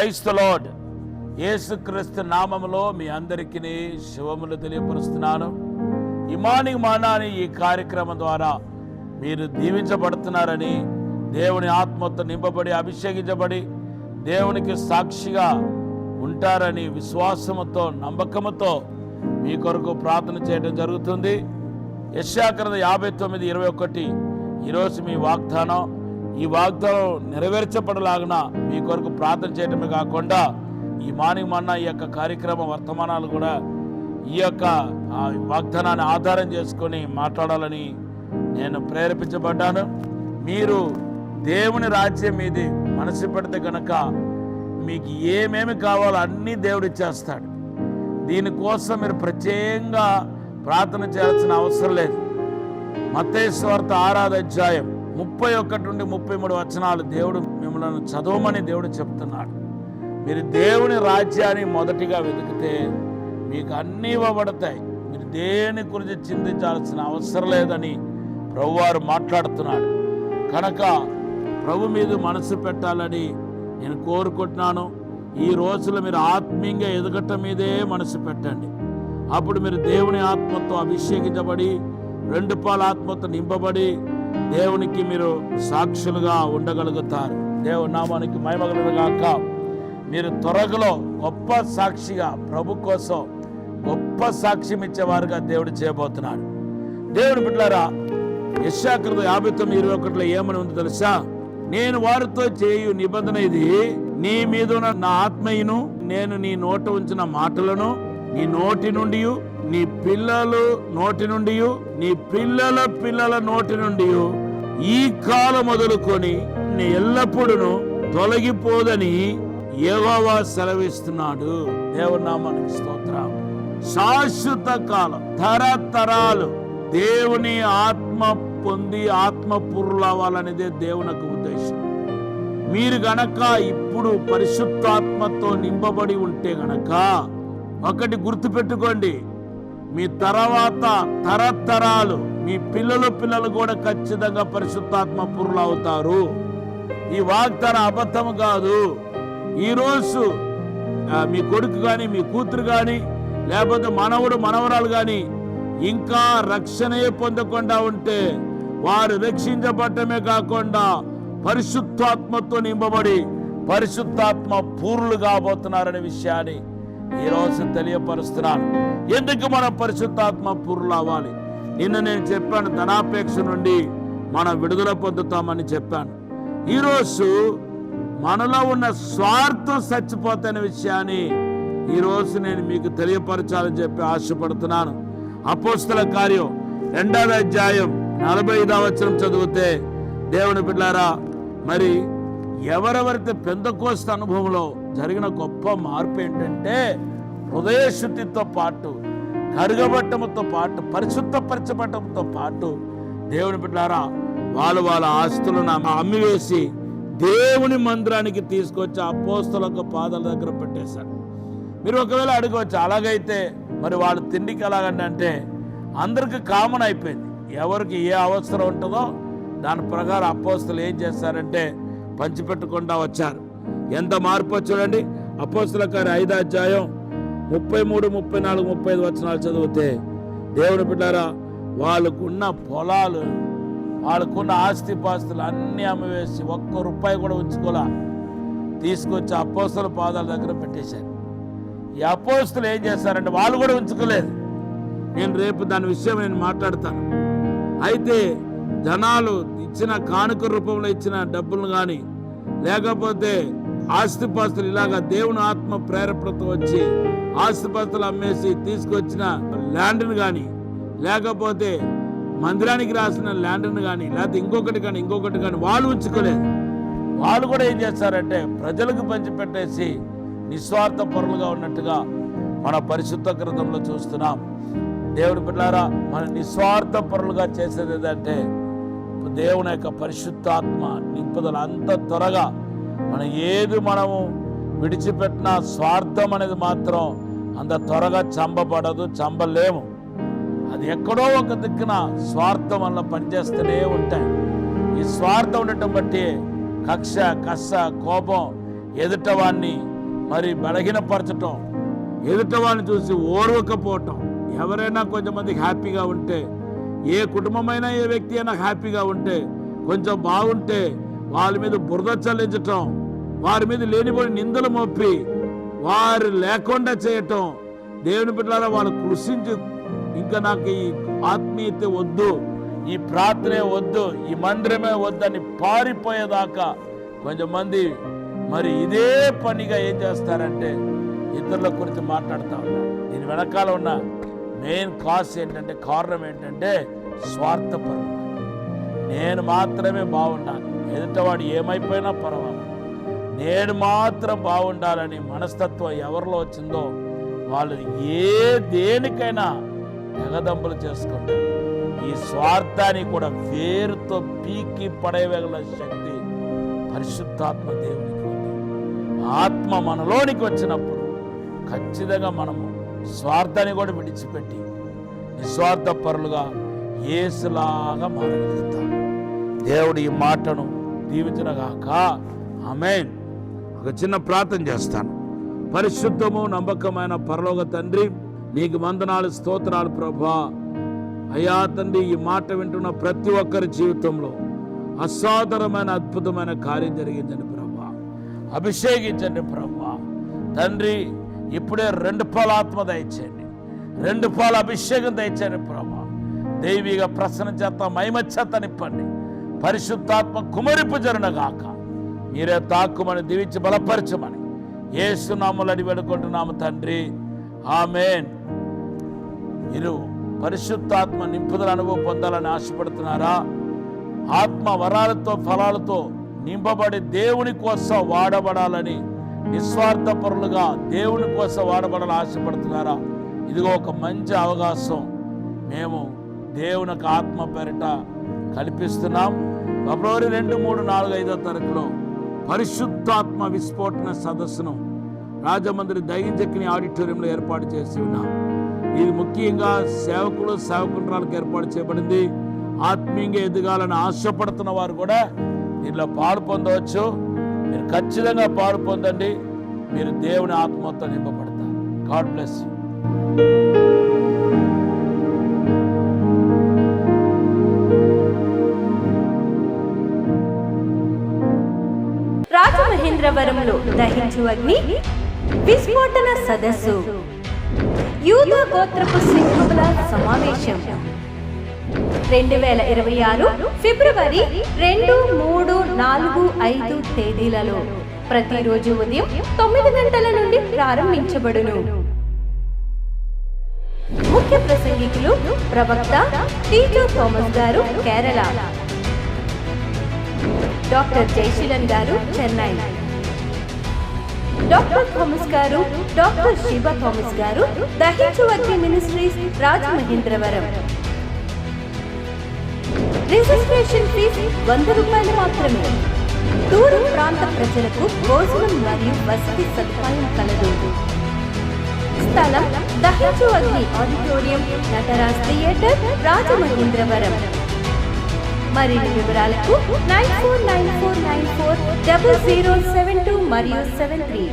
Praise the lord. యేసుక్రీస్తు నామములో మీ అందరికీ శుభములు తెలియపరుస్తున్నాను. ఈ మార్నింగ్ మానా అనే ఈ కార్యక్రమం ద్వారా మీరు దీవించబడుతున్నారని, దేవుని ఆత్మతో నింపబడి అభిషేకించబడి దేవునికి సాక్షిగా ఉంటారని విశ్వాసముతో నమ్మకముతో మీ కొరకు ప్రార్థన చేయడం జరుగుతుంది. యెషయా గ్రంథం 59:21 ఈరోజు మీ వాగ్దానం. ఈ వాగ్దానం నెరవేర్చబడలాగున మీ కొరకు ప్రార్థన చేయడమే కాకుండా ఈ మార్నింగ్ మన్నా ఈ యొక్క కార్యక్రమ వర్తమానాలు కూడా ఈ యొక్క వాగ్దానాన్ని ఆధారం చేసుకొని మాట్లాడాలని నేను ప్రేరేపించబడ్డాను. మీరు దేవుని రాజ్యం మీది మనసు పెడితే కనుక మీకు ఏమేమి కావాలో అన్నీ దేవుడు ఇచ్చేస్తాడు. దీనికోసం మీరు ప్రత్యేకంగా ప్రార్థన చేయాల్సిన అవసరం లేదు. మత్తయి సువార్త 6వ అధ్యాయం 31 నుండి 33 వచనాలు దేవుడు మిమ్మల్ని చదవమని దేవుడు చెప్తున్నాడు. మీరు దేవుని రాజ్యాన్ని మొదటిగా వెతికితే మీకు అన్నీ ఇవ్వబడతాయి. మీరు దేని గురించి చింతించాల్సిన అవసరం లేదని ప్రభువారు మాట్లాడుతున్నాడు. కనుక ప్రభు మీద మనసు పెట్టాలని నేను కోరుకుంటున్నాను. ఈ రోజులో మీరు ఆత్మీయంగా ఎదగటం మీదే మనసు పెట్టండి. అప్పుడు మీరు దేవుని ఆత్మతో అభిషేకించబడి 2 పాల ఆత్మతో నింపబడి దేవునికి మీరు సాక్షులుగా ఉండగలుగుతారు. దేవుని నామానికి మహిమ కలుగును గాక. మీరు త్వరలో గొప్ప సాక్షిగా ప్రభు కోసం గొప్ప సాక్ష్యం ఇచ్చేవారుగా దేవుడు చేయబోతున్నాడు. దేవుని బిడ్డలారా, యెషయా గ్రంథం 59:21 ఏమని ఉంది తెలుసా? నేను వారితో చేయు నిబంధన ఇది, నీ మీద నా ఆత్మయును నేను నీ నోట ఉంచిన మాటలను నీ నోటి నుండి, నీ పిల్లలు నోటి నుండి, నీ పిల్లల పిల్లల నోటి నుండి ఈ కాలం మొదలుకొని నీ ఎల్లప్పుడూ తొలగిపోదని యెహోవా సెలవిస్తున్నాడు. దేవుని నామానికి స్తోత్రం. శాశ్వత కాలం, తరతరాలు దేవుని ఆత్మ పొంది ఆత్మ పురులవ్వాలనేదే దేవుని ఉద్దేశం. మీరు గనక ఇప్పుడు పరిశుద్ధాత్మతో నింపబడి ఉంటే గనక ఒకటి గుర్తుపెట్టుకోండి, మీ తర్వాత తరతరాలు మీ పిల్లలు కూడా ఖచ్చితంగా పరిశుద్ధాత్మ పురులు అవుతారు. ఈ వాగ్దానం అబద్ధం కాదు. ఈరోజు మీ కొడుకు కానీ మీ కూతురు కానీ లేకపోతే మనవడు మనవరాలు కానీ ఇంకా రక్షణే పొందకుండా ఉంటే వారు రక్షించబడటమే కాకుండా పరిశుద్ధాత్మతో నింపబడి పరిశుద్ధాత్మ పూర్ణులు కాబోతున్నారనే విషయాన్ని ఈరోజు తెలియపరుస్తున్నాను. ఎందుకు మనం పరిశుద్ధాత్మ పూర్ణులు అవ్వాలి? నిన్న నేను చెప్పాను, ధనాపేక్ష నుండి మనం విడుదల పొందుతామని చెప్పాను. ఈరోజు మనలో ఉన్న స్వార్థం చచ్చిపోతున్న విషయాన్ని ఈరోజు నేను మీకు తెలియపరచాలని చెప్పి ఆశపడుతున్నాను. అపోస్తల కార్యం 2వ అధ్యాయం 45వ వచనం చదివితే, దేవుని బిడ్డలారా, మరి ఎవరెవరైతే పెంతెకోస్తు అనుభవంలో జరిగిన గొప్ప మార్పు ఏంటంటే హృదయ శుద్ధితో పాటు కరుగబట్టముతో పాటు పరిశుద్ధపరచబట్టంతో పాటు దేవుని బిడ్డలారా వాళ్ళ ఆస్తులను అమ్మివేసి దేవుని మందిరానికి తీసుకొచ్చి అపోస్తలుల పాదాల దగ్గర పెట్టేశారు. మీరు ఒకవేళ అడగవచ్చు, అలాగైతే మరి వాళ్ళు తిండికి ఎలాగంటే అందరికి కామన్ అయిపోయింది. ఎవరికి ఏ అవసరం ఉంటుందో దాని ప్రకారం అపోస్తలు ఏం చేస్తారంటే పంచిపెట్టకుండా వచ్చారు. ఎంత మార్పు చూడండి. అపోస్తల కార్యం 5వ అధ్యాయం 33, 34, 35 వచనాలు చదివితే, దేవుని బిడ్డారా, వాళ్ళకున్న పొలాలు వాళ్ళకున్న ఆస్తిపాస్తులు అన్నీ అమ్మివేసి ₹1 కూడా ఉంచుకోలా తీసుకొచ్చి అపోస్తల పాదాల దగ్గర పెట్టేశారు. ఈ అపోస్తలు ఏం చేస్తారంటే వాళ్ళు కూడా ఉంచుకోలేదు. నేను రేపు దాని విషయం నేను మాట్లాడతాను. అయితే జనాలు ఇచ్చిన కానుక రూపంలో ఇచ్చిన డబ్బులు కానీ లేకపోతే ఆస్తిపాస్తులు ఇలాగా దేవుని ఆత్మ ప్రేరేపణతో వచ్చి ఆస్తిపాస్తులు అమ్మేసి తీసుకొచ్చిన ల్యాండ్ని కానీ లేకపోతే మందిరానికి రాసిన ల్యాండ్ని కానీ లేకపోతే ఇంకొకటి కానీ వాళ్ళు ఉంచుకోలేదు. వాళ్ళు కూడా ఏం చేస్తారంటే ప్రజలకు పంచిపెట్టేసి నిస్వార్థ పరులుగా ఉన్నట్టుగా మన పరిశుద్ధ గ్రంథంలో చూస్తున్నాం. దేవుని బిడ్డలారా, మన నిస్వార్థ పరులుగా చేసేది ఏంటంటే దేవుని యొక్క పరిశుద్ధాత్మ నింపుదల. అంత త్వరగా మనము విడిచిపెట్టిన స్వార్థం అనేది మాత్రం అంత త్వరగా చంపలేము. అది ఎక్కడో ఒక దిక్కున స్వార్థం వల్ల పనిచేస్తూనే ఉంటాయి. ఈ స్వార్థం ఉండటం బట్టి కక్ష, కోపం, ఎదుటవాన్ని మరి బలహీనపరచటం, ఎదుట వాళ్ళని చూసి ఓర్వకపోవటం. ఎవరైనా కొంచెంమందికి హ్యాపీగా ఉంటే, ఏ కుటుంబమైనా ఏ వ్యక్తి అయినా హ్యాపీగా ఉంటే, కొంచెం బాగుంటే వాళ్ళ మీద బురద చల్లించటం, వారి మీద లేనిపోయిన నిందలు మోపి వారు లేకుండా చేయటం. దేవుని బిడ్డలారా, వాళ్ళు కృషించి ఇంకా నాకు ఈ ఆత్మీయత వద్దు, ఈ ప్రార్థనే వద్దు, ఈ మందిరమే వద్దని పారిపోయేదాకా కొంతమంది మరి ఇదే పనిగా ఏం చేస్తారంటే ఇతరుల గురించి మాట్లాడుతూ ఉన్నారు. దీని వెనకాల ఉన్న మెయిన్ కారణం ఏంటంటే స్వార్థపరం. నేను మాత్రమే బాగుండాలి, ఎదుటవాడు ఏమైపోయినా పర్వాలేదు, నేను మాత్రం బాగుండాలని మనస్తత్వం ఎవరిలో వచ్చిందో వాళ్ళు దేనికైనా తెగదంపులు చేసుకుంటారు. ఈ స్వార్థాన్ని కూడా వేరుతో పీకి పడేయగల శక్తి పరిశుద్ధాత్మ దేవునికి ఉంది. ఆత్మ మనలోనికి వచ్చినప్పుడు ఖచ్చితంగా మనము స్వార్థాన్ని కూడా విడిచిపెట్టి నిస్వార్థ పరులుగా యేసులాగా మారగలుగుతాం. దేవుడు ఈ మాటను దీవించుగాక. ఆమేన్. ఒక చిన్న ప్రార్థన చేస్తాను. పరిశుద్ధము నమ్మకమైన పరలోక తండ్రి, నీకు వందనాలు, స్తోత్రాలు ప్రభువా. అయ్యా తండ్రి, ఈ మాట వింటున్న ప్రతి ఒక్కరి జీవితంలో అసాధారణమైన అద్భుతమైన కార్యం జరిగించండి ప్రభువా, అభిషేకించండి ప్రభువా. తండ్రి, ఇప్పుడే 2 పాల ఆత్మ దయచేయండి, 2 పాల అభిషేకం దయచేయండి ప్రభువా. దైవిక ప్రసన్న చేత మహిమ చేత నింపండి. పరిశుద్ధాత్మ కుమరింపు జరునగాక. మీరే తాక్కుమని దీవించి బలపరచమని యేసు నామములో అడిగి వేడుకుంటున్నాము తండ్రి. ఆమేన్. మీరు పరిశుద్ధాత్మ నింపుదల అనుభవం పొందాలని ఆశపడుతున్నారా? ఆత్మ వరాలతో ఫలాలతో నింపబడి దేవుని కోసం వాడబడాలని, నిస్వార్థపరులుగా దేవుని కోసం వాడబడాలని ఆశపడుతున్నారా? ఇదిగో ఒక మంచి అవకాశం మేము దేవునికి ఆత్మ పేరిట కల్పిస్తున్నాం. ఫిబ్రవరి 2, 3, 4, 5వ తారీఖులో పరిశుద్ధాత్మ విస్ఫోటన సదస్సును రాజమండ్రి దైవజక్ని ఆడిటోరియంలో ఏర్పాటు చేసి ఉన్నాం. ఇది ముఖ్యంగా సేవకులు సేవకురాలకు ఏర్పాటు చేయబడింది. ఆత్మీయంగా ఎదగాలని ఆశపడుతున్న వారు కూడా దీనిలో పాలు పొందవచ్చు. మీరు ఖచ్చితంగా పాలు పొందండి. మీరు దేవుని ఆత్మతో నింపబడతారు. God bless you. రాజమహేంద్రవరంలో దహించు అగ్ని విస్ఫోటన సదస్సు, యూదా గోత్రపు సింహముల సమావేశం 2026 ఫిబ్రవరి 2, 3, 4, 5 తేదీలలో ప్రతిరోజు ఉదయం 9 గంటల నుండి ప్రారంభించబడును. ముఖ్య ప్రసంగికులు ప్రవక్త టీజో థామస్ గారు కేరళ, డాక్టర్ జయశీలన్ గారు చెన్నై, డాక్టర్ థామస్ గారు, డాక్టర్ శివ థామస్ గారు దహించు అగ్ని మినిస్ట్రీస్ రాజమహేంద్రవరం. రిజిస్ట్రేషన్ ఫీజు 100 రూపాయలు మాత్రమే. దూర ప్రాంత ప్రజలకు భోజనం మరియు వసతి సదుపాయం కలదు. స్థలం దహించు అగ్ని ఆడిటోరియం, నటరాజ్ థియేటర్, రాజమహేంద్రవరం. మరిన్ని వివరాలకు 9494940072 మరియు 73